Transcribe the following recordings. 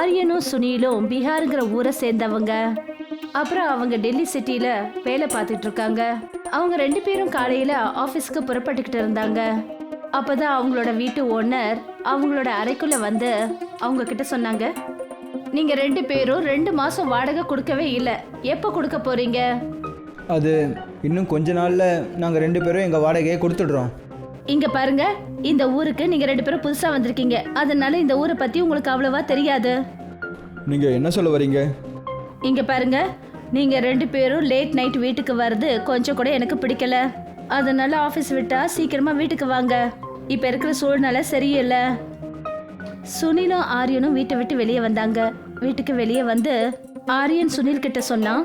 ஆரியனும் சுனிலும் பீகாருங்கிற ஊரை சேர்ந்தவங்க. அப்புறம் அவங்க டெல்லி சிட்டில வேலை பார்த்துட்டு இருக்காங்க. அவங்க 2 பேரும் காலையில ஆபீஸ்க்கு புறப்பட்டுக்கிட்டு இருந்தாங்க. அப்பதான் அவங்களோட வீட்டு ஓனர் அவங்களோட அறைக்குள்ள வந்து அவங்க கிட்ட சொன்னாங்க, நீங்க 2 பேரும் 2 மாசம் வாடகை கொடுக்கவே இல்லை, எப்போ கொடுக்க போறீங்க? அது இன்னும் கொஞ்ச நாளில் நாங்கள் 2 பேரும் எங்கள் வாடகையை கொடுத்துடுறோம். இங்க பாருங்க, இந்த ஊருக்கு நீங்க 2 பேரும் புதுசா வந்திருக்கீங்க, அதனால இந்த ஊரை பத்தி உங்களுக்கு அவ்வளவா தெரியாது. நீங்கள் என்ன சொல்ல வரீங்க? இங்க பாருங்க, நீங்க 2 பேரும் லேட் நைட் வீட்டுக்கு வர்றது கொஞ்சம் கூட எனக்கு பிடிக்கல. அதனால ஆபீஸ் விட்டா சீக்கிரமா வீட்டுக்கு வாங்க. இப்ப இருக்கிற சூழ்நிலை சரியில்லை. சுனிலும் ஆரியனும் வீட்டை விட்டு வெளியே வந்தாங்க. வீட்டுக்கு வெளியே வந்து ஆரியன் சுனில் கிட்ட சொன்னான்,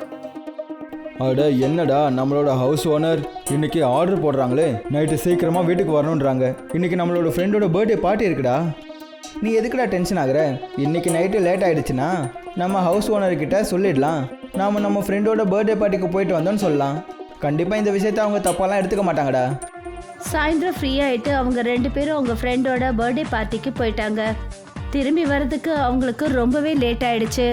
அட என்னடா, நம்மளோட ஹவுஸ் ஓனர் இன்னைக்கு ஆர்டர் போடுறாங்களே, நைட்டு சீக்கிரமாக வீட்டுக்கு வரணுன்றாங்க. இன்னைக்கு நம்மளோட ஃப்ரெண்டோட பர்த்டே பார்ட்டி இருக்குடா. நீ எதுக்குடா டென்ஷன் ஆகுற? இன்னைக்கு நைட்டு லேட் ஆகிடுச்சுன்னா நம்ம ஹவுஸ் ஓனர்கிட்ட சொல்லிடலாம், நாம் நம்ம ஃப்ரெண்டோட பர்த்டே பார்ட்டிக்கு போயிட்டு வந்தோன்னு சொல்லலாம். கண்டிப்பாக இந்த விஷயத்தை அவங்க தப்பாலாம் எடுத்துக்க மாட்டாங்கடா. சாயந்தரம் ஃப்ரீ ஆயிட்டு அவங்க 2 பேரும் அவங்க ஃப்ரெண்டோட பர்த்டே பார்ட்டிக்கு போயிட்டாங்க. திரும்பி வர்றதுக்கு அவங்களுக்கு ரொம்பவே லேட் ஆயிடுச்சு.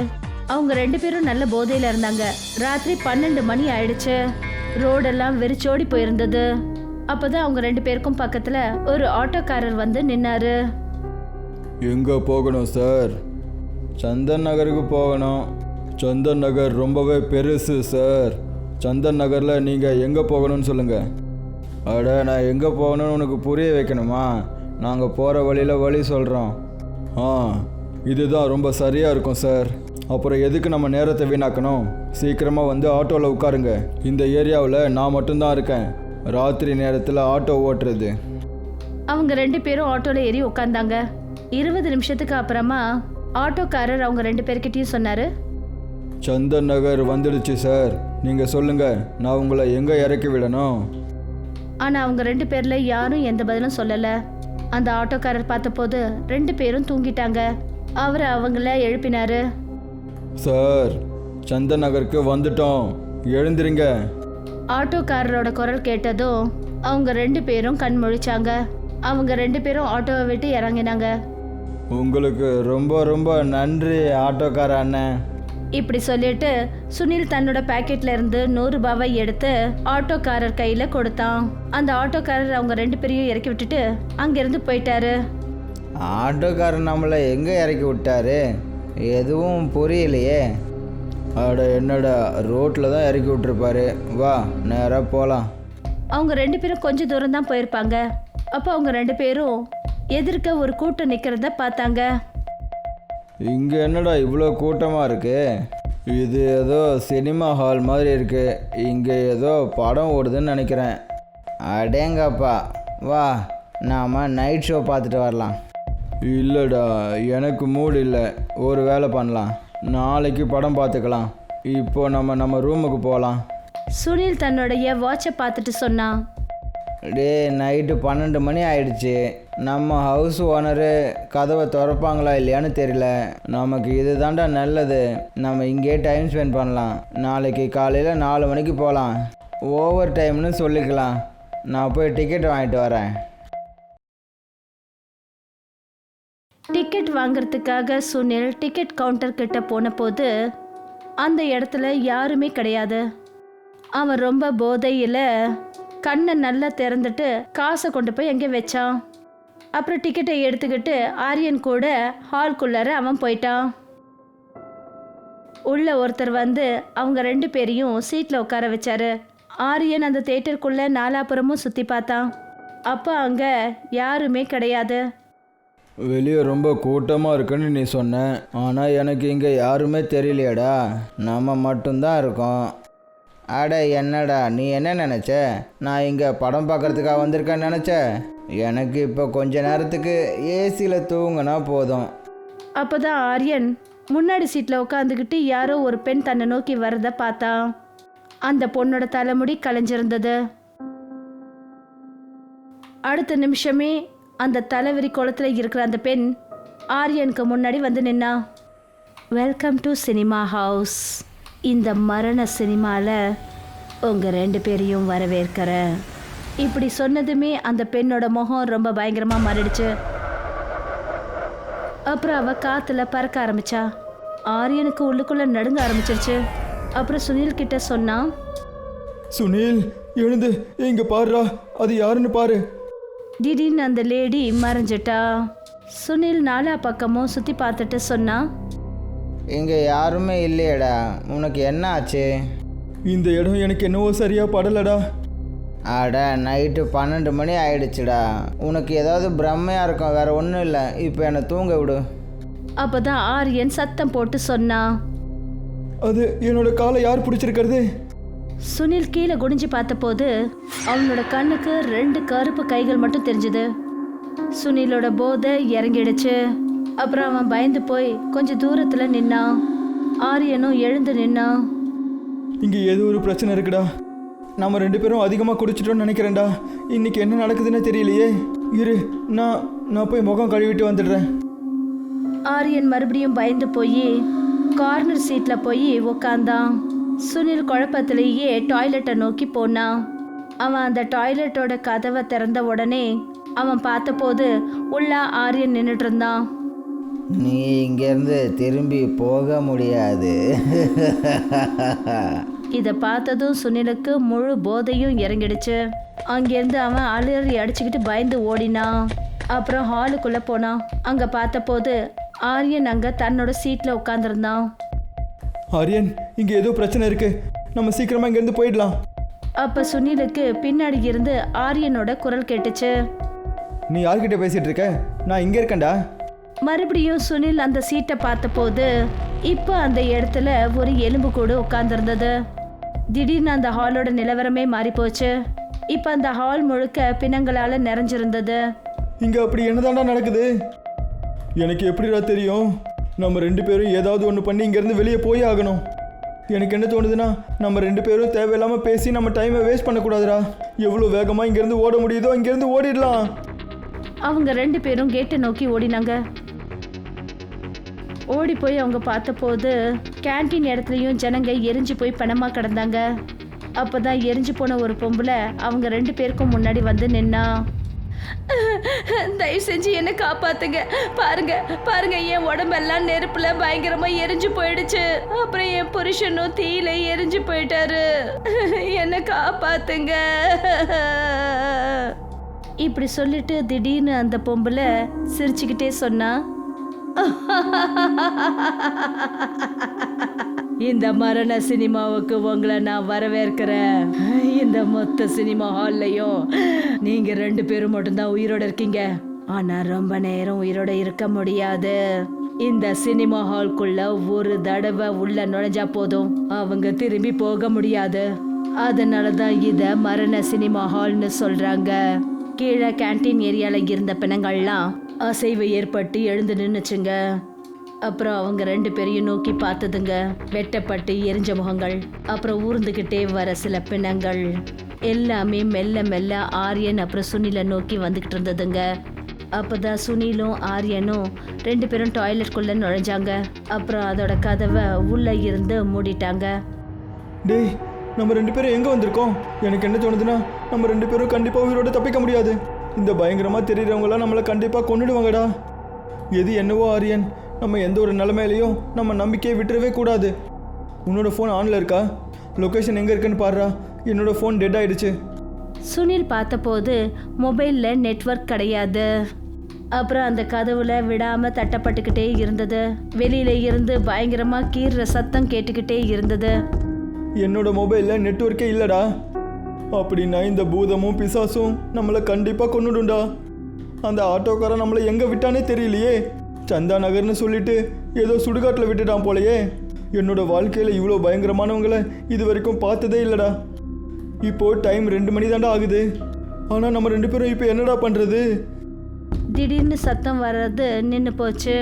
அவங்க 2 பேரும் நல்ல போதையில இருந்தாங்க. ராத்திரி 12 மணி ஆயிடுச்சு. ரோடெல்லாம் வெறிச்சோடி போயிருந்தது. அப்பதான் அவங்க 2 பேருக்கும் பக்கத்துல ஒரு ஆட்டோக்காரர் வந்து நின்னாரு. எங்கே போகணும் சார்? சந்தன் நகருக்கு போகணும். சந்தன் நகர் ரொம்பவே பெருசு சார். சந்தன் நகரில் நீங்கள் எங்கே போகணும்னு சொல்லுங்கள். அட, நான் எங்கே போகணும்னு உனக்கு புரிய வைக்கணுமா? நாங்கள் போகிற வழியில் வழி சொல்கிறோம். இதுதான் ரொம்ப சரியாக இருக்கும் சார். அப்புறம் எதுக்கு நம்ம நேரத்தை வீணாக்கணும்? சீக்கிரமாக வந்து ஆட்டோவில் உட்காருங்க. இந்த ஏரியாவில் நான் மட்டும்தான் இருக்கேன் ராத்திரி நேரத்தில் ஆட்டோ ஓட்டுறது. அவங்க 2 பேரும் ஆட்டோல ஏறி உட்காந்தாங்க. 20 நிமிஷத்துக்கு அப்புறமா ஆட்டோக்காரர் அவங்க 2 பேர்கிட்டயும் சொன்னாரு, சந்தன் நகர் வந்துடுச்சு சார். நீங்கள் சொல்லுங்கள், நான் உங்களை எங்கே இறக்கி விடணும்? ஆனா அவங்க 2 பேர்ல யாரும் எந்த பதிலும் சொல்லல. அந்த ஆட்டோக்காரர் பார்த்தபோது 2 பேரும் தூங்கிட்டாங்க. அவர் அவங்கள எழுப்பினாரு. சார், சந்தன் நகருக்கு வந்துட்டோம், எழுந்திருங்க. ஆட்டோக்காரரோட குரல் கேட்டதும் அவங்க 2 பேரும் கண் முழிச்சாங்க. அவங்க 2 பேரும் ஆட்டோவை விட்டு இறங்கினாங்க. உங்களுக்கு ரொம்ப ரொம்ப நன்றி ஆட்டோக்கார அண்ணன். இப்படி சொல்லிட்டு சுனில் தன்னோட பாக்கெட்ல இருந்து 100 ரூபாவை எடுத்து ஆட்டோக்காரர் கையில கொடுத்தான். அந்த ஆட்டோக்காரர் அவங்க 2 பேரையும் இறக்கி விட்டுட்டு அங்கிருந்து போயிட்டாரு. ஆட்டோக்காரர் நம்மளை எங்கே இறக்கி விட்டாரு? எதுவும் புரியலையே. அட என்னடா, ரோட்டில் தான் இறக்கி விட்டுருப்பாரு. வா, நேராக போகலாம். அவங்க 2 பேரும் கொஞ்சம் தூரம் தான் போயிருப்பாங்க. அப்போ அவங்க 2 பேரும் எதிர்க்க ஒரு கூட்டம் நிற்கிறத பார்த்தாங்க. இங்கே என்னடா இவ்வளோ கூட்டமாக இருக்கு? இது ஏதோ சினிமா ஹால் மாதிரி இருக்கு. இங்கே ஏதோ படம் ஓடுதுன்னு நினைக்கிறேன். அடேங்கப்பா, வா நாம் நைட் ஷோ பார்த்துட்டு வரலாம். இல்லைடா, எனக்கு மூடு இல்லை. ஒரு வேலை பண்ணலாம், நாளைக்கு படம் பார்த்துக்கலாம். இப்போ நம்ம ரூமுக்கு போகலாம். சுனில் தன்னுடைய வாட்சை பார்த்துட்டு சொன்னான், டே, நைட்டு 12 மணி ஆயிடுச்சு. நம்ம ஹவுஸ் ஓனரு கதவை திறப்பாங்களா இல்லையான்னு தெரியல. நமக்கு இது தாண்டா நல்லது. நம்ம இங்கே டைம் ஸ்பெண்ட் பண்ணலாம். நாளைக்கு காலையில் 4 மணிக்கு போகலாம். ஓவர் டைம்னு சொல்லிக்கலாம். நான் போய் டிக்கெட் வாங்கிட்டு வரேன். டிக்கெட் வாங்கிறதுக்காக சுனில் டிக்கெட் கவுண்டர் கிட்ட போன போது அந்த இடத்துல யாருமே கிடையாது. அவன் ரொம்ப போதையில் கண்ணை நல்லா திறந்துட்டு காசை கொண்டு போய் எங்கே வச்சான். அப்புறம் டிக்கெட்டை எடுத்துக்கிட்டு ஆரியன் கூட ஹால்குள்ளார அவன் போயிட்டான். உள்ள ஒருத்தர் வந்து அவங்க 2 பேரையும் சீட்டில் உட்கார வச்சாரு. ஆரியன் அந்த தேட்டருக்குள்ள நாலாபுரமும் சுற்றி பார்த்தான். அப்போ அங்கே யாருமே கிடையாது. வெளியே ரொம்ப கூட்டமாக இருக்குன்னு நீ சொன்ன, ஆனால் எனக்கு இங்கே யாருமே தெரியலையாடா. நம்ம மட்டும்தான் இருக்கோம். அட என்னடா, நீ என்ன நினச்ச? நான் இங்கே படம் பார்க்குறதுக்காக வந்திருக்கேன்னு நினச்ச? எனக்கு இப்போ கொஞ்ச நேரத்துக்கு ஏசியில் தூங்கினா போதும். அப்போ தான் ஆரியன் முன்னாடி சீட்டில் உட்காந்துக்கிட்டு யாரோ ஒரு பெண் தன்னை நோக்கி வர்றதை பார்த்தான். அந்த பொண்ணோட தலைமுடி கலைஞ்சிருந்தது. அடுத்த நிமிஷமே அந்த தலைவரி குளத்தில் இருக்கிற அந்த பெண் ஆரியனுக்கு முன்னாடி வந்து நின்னா. Welcome to cinema house. இந்த மரண சினிமாவில் உங்கள் 2 பேரையும் வரவேற்கிறேன். இப்படி சொன்னதுமே அந்த பெண்ணோட முகம் ரொம்ப பயங்கரமாக மாறிடுச்சு. அப்புறம் அவ காத்துல பறக்க ஆரம்பிச்சா. ஆரியனுக்கு உள்ளுக்குள்ள நடுங்க ஆரம்பிச்சிருச்சு. அப்புறம் சுனில் கிட்ட சொன்னா, சுனில் எழுந்து இங்க பாருடா, அது யாருன்னு பாரு. திடீர்னு அந்த லேடி மறைஞ்சிட்டா. சுனில் நாலா பக்கமும் சுத்தி பார்த்துட்டு சொன்னா, இங்கே யாருமே இல்லையேடா, உனக்கு என்ன ஆச்சு? இந்த இடம் எனக்கு என்னவோ சரியா படலடா. அட நைட்டு 12 மணி ஆயிடுச்சுடா. உனக்கு ஏதாவது பிரம்மையாக இருக்கும், வேற ஒன்றும் இல்லை. இப்போ என்னை தூங்க விடு. அப்பதான் ஆரியன் சத்தம் போட்டு சொன்னா. அது என்னோட காலை யார் பிடிச்சிருக்கிறது? சுனில் கீழே குனிஞ்சு பார்த்தபோது அவனோட கண்ணுக்கு 2 கருப்பு கைகள் மட்டும் தெரிஞ்சுது. சுனிலோட போதை இறங்கிடுச்சு. அப்புறம் அவன் பயந்து போய் கொஞ்சம் தூரத்துல நின்னான். ஆரியனும் எழுந்து நின்னான். இங்கே ஏதோ ஒரு பிரச்சனை இருக்குடா. நம்ம 2 பேரும் அதிகமாக குடிச்சிட்டோம்னு நினைக்கிறேன்டா. இன்னைக்கு என்ன நடக்குதுன்னு தெரியலையே. இரு, நான் போய் முகம் கழுவிட்டு வந்துடுறேன். ஆரியன் மறுபடியும் பயந்து போய் கார்னர் சீட்ல போய் உக்காந்தான். சுனில் குழப்பத்திலேயே டாய்லெட்டை நோக்கி போனான். அவன் அந்த டாய்லெட்டோட கதவை திறந்த உடனே அவன் பார்த்தபோது உள்ள ஆரியன் நின்றுட்டு இருந்தான். நீ இங்கேருந்து திரும்பி போக முடியாது. இதை பார்த்ததும் சுனிலுக்கு முழு போதையும் இறங்கிடுச்சு. அங்கேருந்து அவன் அலறி அடிச்சுக்கிட்டு பயந்து ஓடினான். அப்புறம் ஹாலுக்குள்ள போனான். அங்க பார்த்தபோது ஆரியன் அங்க தன்னோட சீட்ல உட்காந்துருந்தான். ஆரியன், இங்கே ஏதோ பிரச்சனை இருக்கு. நம்ம சீக்கிரமாக இங்கேருந்து போயிடலாம். அப்ப சுனிலுக்கு பின்னாடி இருந்து ஆரியனோட குரல் கேட்டுச்சு. நீ யார்கிட்ட பேசிட்டு இருக்க? நான் இங்கே இருக்கேன்டா. மறுபடியும் சுனில் அந்த சீட்டை பார்த்தபோது இப்போ அந்த இடத்துல ஒரு எலும்பு கூடு உட்கார்ந்துருந்தது. திடீர்னு அந்த ஹாலோட நிலவரமே மாறி போச்சு. இப்போ அந்த ஹால் முழுக்க பிணங்களால நிறைஞ்சிருந்தது. இங்கே அப்படி என்னதாண்டா நடக்குது? எனக்கு எப்படிடா தெரியும்? நம்ம 2 பேரும் ஏதாவது ஒன்று பண்ணி இங்கேருந்து வெளியே போய் ஆகணும். எனக்கு என்ன தோணுதுன்னா, நம்ம 2 பேரும் தேவையில்லாமல் பேசி நம்ம டைமை வேஸ்ட் பண்ணக்கூடாதுடா. எவ்வளோ வேகமாக இங்கேருந்து ஓட முடியுதோ இங்கேருந்து ஓடிடலாம். அவங்க 2 பேரும் கேட்டை நோக்கி ஓடினாங்க. ஓடி போய் அவங்க பார்த்தபோது கேன்டீன் இடத்துலையும் ஜனங்க எரிஞ்சு போய் பணமாக கிடந்தாங்க. அப்போதான் எரிஞ்சு போன ஒரு பொம்பளை அவங்க 2 பேருக்கும் முன்னாடி வந்து நின்னா. தயவு செஞ்சு என்னை காப்பாத்துங்க. பாருங்க என் உடம்பெல்லாம் நெருப்புல பயங்கரமா எரிஞ்சு போயிடுச்சு. அப்புறம் என் புருஷனும் தீயில எரிஞ்சு போயிட்டாரு. என்னை காப்பாத்துங்க. இப்படி சொல்லிட்டு திடீர்னு அந்த பொம்பளை சிரிச்சுக்கிட்டே சொன்னா, இந்த மரண சினிமாவுக்கு உங்களை நான் வரவேற்கிறேன். இந்த மொத்த சினிமா ஹால்லையும் நீங்க 2 பேரும் மட்டும்தான் உயிரோட இருக்கீங்க. ஆனா ரொம்ப நேரம் உயிரோட இருக்க முடியாது. இந்த சினிமா ஹால்குள்ள ஒரு தடவை உள்ள நுழைஞ்சா போதும், அவங்க திரும்பி போக முடியாது. அதனாலதான் இத மரண சினிமா ஹால்னு சொல்றாங்க. கீழே கேன்டீன் ஏரியால இருந்த பிணங்கள்லாம் அசைவு ஏற்பட்டு எழுந்து நின்னுச்சுங்க. அப்புறம் அவங்க 2 பேரையும் நோக்கி பார்த்ததுங்க. வெட்டப்பட்டு எரிஞ்ச முகங்கள், அப்புறம் ஊர்ந்துக்கிட்டே வர சில பிணங்கள் எல்லாமே மெல்ல மெல்ல ஆரியன் அப்புறம் சுனிலை நோக்கி வந்துக்கிட்டு இருந்ததுங்க. அப்போதான் சுனிலும் ஆரியனும் 2 பேரும் டாய்லெட்குள்ளே நுழைஞ்சாங்க. அப்புறம் அதோட கதவை உள்ளே இருந்து மூடிட்டாங்க. டேய், நம்ம 2 பேரும் எங்கே வந்திருக்கோம்? எனக்கு என்ன தோணுதுன்னா, நம்ம 2 பேரும் கண்டிப்பாக உயிரோட தப்பிக்க முடியாது. இந்த பயங்கரமாக தெரியுறவங்களாம் நம்மளை கண்டிப்பாக கொண்டுடுவாங்கடா. எது என்னவோ ஆரியன், நம்ம எந்த ஒரு நிலைமையிலையும் நம்ம நம்பிக்கையை விட்டுறவே கூடாது. உன்னோட ஃபோன் ஆனில் இருக்கா? லொக்கேஷன் எங்கே இருக்குன்னு பாருடா. என்னோட ஃபோன் டெட் ஆயிடுச்சு. சுனில் பார்த்தபோது மொபைலில் நெட்வொர்க் கிடையாது. அப்புறம் அந்த கதவுல விடாம தட்டப்பட்டுக்கிட்டே இருந்தது. வெளியில இருந்து பயங்கரமா கீறுற சத்தம் கேட்டுக்கிட்டே இருந்தது. என்னோட மொபைலில் நெட்வொர்க்கே இல்லைடா. அப்படின்னா இந்த பூதமும் பிசாசும் நம்மளை கண்டிப்பாக கொண்டுடும்டா. அந்த ஆட்டோக்காரன் நம்மளை எங்கே விட்டானே தெரியலையே. சந்தா நகர்னு சொல்லிட்டு ஏதோ சுடுகாட்டில் விட்டுட்டான் போலையே. என்னோட வாழ்க்கையில் இவ்வளோ பயங்கரமானவங்களை இது வரைக்கும் பார்த்ததே இல்லைடா. இப்போது டைம் 2 மணி தாண்டா ஆகுது. ஆனால் நம்ம 2 பேரும் இப்போ என்னடா பண்ணுறது? திடீர்னு சத்தம் வர்றது நின்று போச்சு.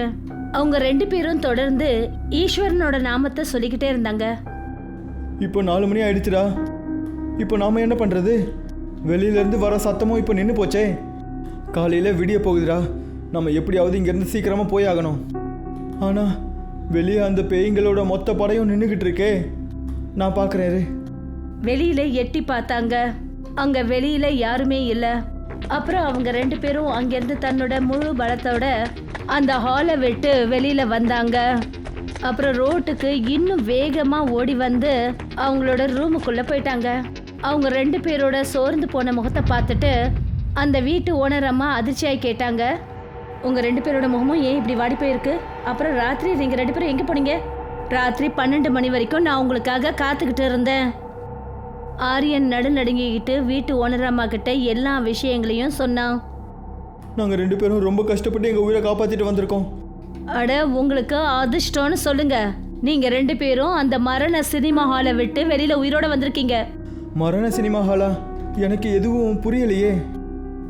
அவங்க 2 பேரும் தொடர்ந்து ஈஸ்வரனோட நாமத்தை சொல்லிக்கிட்டே இருந்தாங்க. இப்போ 4 மணி ஆயிடுச்சுடா. இப்போ நாம் என்ன பண்ணுறது? வெளியிலேருந்து வர சத்தமும் இப்போ நின்று போச்சே. காலையில் விடிய போகுதுடா. நம்ம எப்படியாவது இங்கேருந்து சீக்கிரமாக போய் ஆகணும். ஆனால் வெளியே அந்த பேய்களோட மொத்த படையும் நின்றுக்கிட்டு இருக்கே. நான் பார்க்குறேன். வெளியில எட்டி பார்த்தாங்க. அங்க வெளியில யாருமே இல்லை. அப்புறம் அவங்க 2 பேரும் அங்கேருந்து தன்னோட முழு பலத்தோட அந்த ஹாலை விட்டு வெளியில வந்தாங்க. அப்புறம் ரோட்டுக்கு இன்னும் வேகமா ஓடி வந்து அவங்களோட ரூமுக்குள்ள போயிட்டாங்க. அவங்க 2 பேரோட சோர்ந்து போன முகத்தை பார்த்துட்டு அந்த வீட்டு ஓனர் அம்மா அதிர்ச்சியாய் கேட்டாங்க, உங்க 2 பேரோட முகமும் ஏன் இப்படி வாடி போயிருக்கு? அப்புறம் ராத்திரி நீங்க 2 பேரும் எங்க போனீங்க? ராத்திரி 12 மணி வரைக்கும் நான் உங்களுக்காக காத்துக்கிட்டு இருந்தேன். ஆரியன் நடுநடுங்கிக்கிட்டு வீட்டு ஓனர் அம்மா கிட்ட எல்லா விஷயங்களையும் சொன்னான். நாங்கள் 2 பேரும் ரொம்ப கஷ்டப்பட்டு எங்கள் உயிரை காப்பாற்றிட்டு வந்திருக்கோம். அட, உங்களுக்கு அதிர்ஷ்டம்னு சொல்லுங்க. நீங்க 2 பேரும் அந்த மரண சினிமா ஹாலை விட்டு வெளியில உயிரோட வந்திருக்கீங்க. மரண சினிமா ஹாலா? எனக்கு எதுவும் புரியலையே.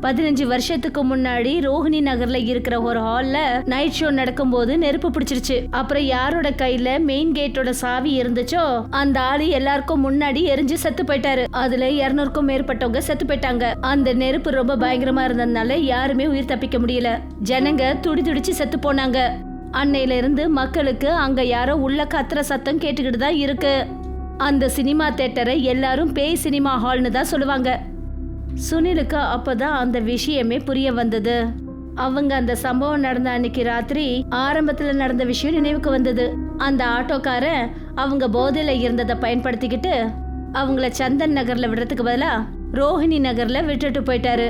15 வருஷத்துக்கு முன்னாடி ரோஹிணி நகர்ல இருக்கிற ஒரு ஹால்ல நைட் ஷோ நடக்கும்போது நெருப்பு பிடிச்சிருச்சு. அப்புறம் யாரோட கையில மெயின் கேட்டோட சாவி இருந்துச்சோ அந்த ஆளு எல்லாருக்கும் முன்னாடி எரிஞ்சு செத்து போயிட்டாரு. அதுல 200க்கும் மேற்பட்டவங்க செத்து போயிட்டாங்க. அந்த நெருப்பு ரொம்ப பயங்கரமா இருந்ததுனால யாருமே உயிர் தப்பிக்க முடியல. ஜனங்க துடிதுடிச்சு செத்து போனாங்க. அன்னையில இருந்து மக்களுக்கு அங்க யாரோ உள்ள கத்துற சத்தம் கேட்டுக்கிட்டு தான் இருக்கு. அந்த சினிமா தியேட்டரை எல்லாரும் பேய் சினிமா ஹால்னு தான் சொல்லுவாங்க. சுனிலுக்கு அப்பதான் அந்த விஷயமே புரிய வந்தது. அவங்க அந்த சம்பவம் நடந்த அன்னைக்கு ராத்திரி ஆரம்பத்துல நடந்த விஷயம் நினைவுக்கு வந்தது. அந்த ஆட்டோக்காரன் அவங்க போதையில இருந்ததை பயன்படுத்திக்கிட்டு அவங்கள சந்தன் நகர்ல விடுறதுக்கு பதிலா ரோஹிணி நகர்ல விட்டுட்டு போயிட்டாரு.